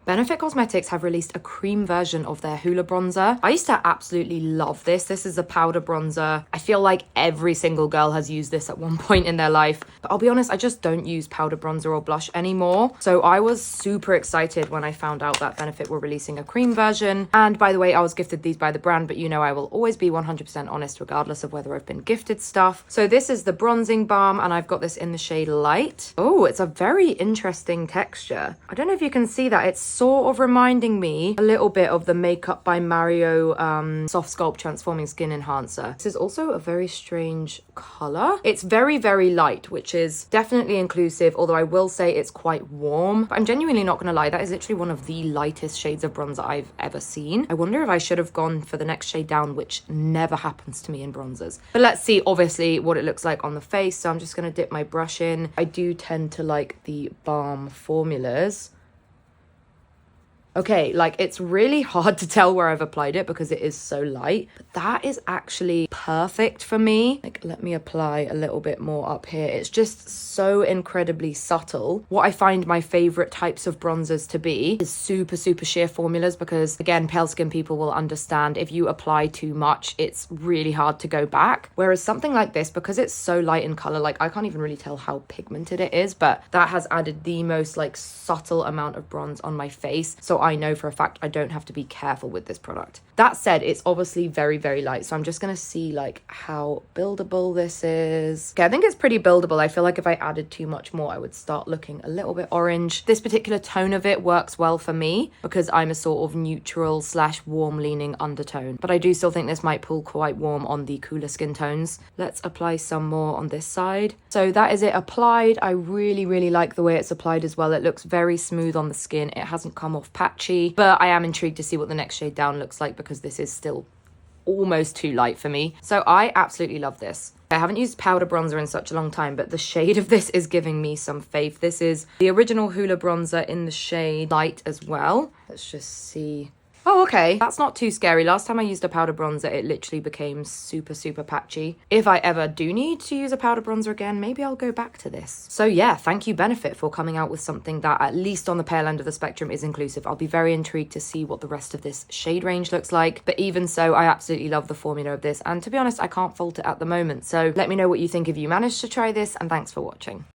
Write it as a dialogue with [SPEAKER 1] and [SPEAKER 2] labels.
[SPEAKER 1] Benefit Cosmetics have released a cream version of their Hoola bronzer. I used to absolutely love this. This is a powder bronzer. I feel like every single girl has used this at one point in their life. But I'll be honest, I just don't use powder bronzer or blush anymore. So I was super excited when I found out that Benefit were releasing a cream version. And by the way, I was gifted these by the brand, but you know I will always be 100% honest regardless of whether I've been gifted stuff. So this is the bronzing balm, and I've got this in the shade Light. Oh, it's a very interesting texture. I don't know if you can see that. It's sort of reminding me a little bit of the Makeup by Mario Soft Sculpt Transforming Skin Enhancer. This is also a very strange color. It's very, very light, which is definitely inclusive, although I will say it's quite warm. But I'm genuinely not going to lie, that is literally one of the lightest shades of bronzer I've ever seen. I wonder if I should have gone for the next shade down, which never happens to me in bronzers. But let's see, obviously, what it looks like on the face. So I'm just going to dip my brush in. I do tend to like the balm formulas. Okay, like it's really hard to tell where I've applied it because it is so light, but that is actually perfect for me. Like, let me apply a little bit more up here. It's just so incredibly subtle. What I find my favorite types of bronzers to be is super, super sheer formulas because, again, pale skin people will understand if you apply too much, it's really hard to go back. Whereas something like this, because it's so light in color, like I can't even really tell how pigmented it is, but that has added the most like subtle amount of bronze on my face. So I know for a fact I don't have to be careful with this product. That said, it's obviously very, very light. So I'm just going to see like how buildable this is. Okay, I think it's pretty buildable. I feel like if I added too much more, I would start looking a little bit orange. This particular tone of it works well for me because I'm a sort of neutral / warm leaning undertone. But I do still think this might pull quite warm on the cooler skin tones. Let's apply some more on this side. So that is it applied. I really, really like the way it's applied as well. It looks very smooth on the skin. It hasn't come off patchy, but I am intrigued to see what the next shade down looks like because this is still almost too light for me. So I absolutely love this. I haven't used powder bronzer in such a long time, but the shade of this is giving me some faith. This is the original Hoola bronzer in the shade Light as well. Let's just see. Oh, okay. That's not too scary. Last time I used a powder bronzer, it literally became super, super patchy. If I ever do need to use a powder bronzer again, maybe I'll go back to this. So yeah, thank you Benefit for coming out with something that at least on the pale end of the spectrum is inclusive. I'll be very intrigued to see what the rest of this shade range looks like. But even so, I absolutely love the formula of this. And to be honest, I can't fault it at the moment. So let me know what you think if you managed to try this, and thanks for watching.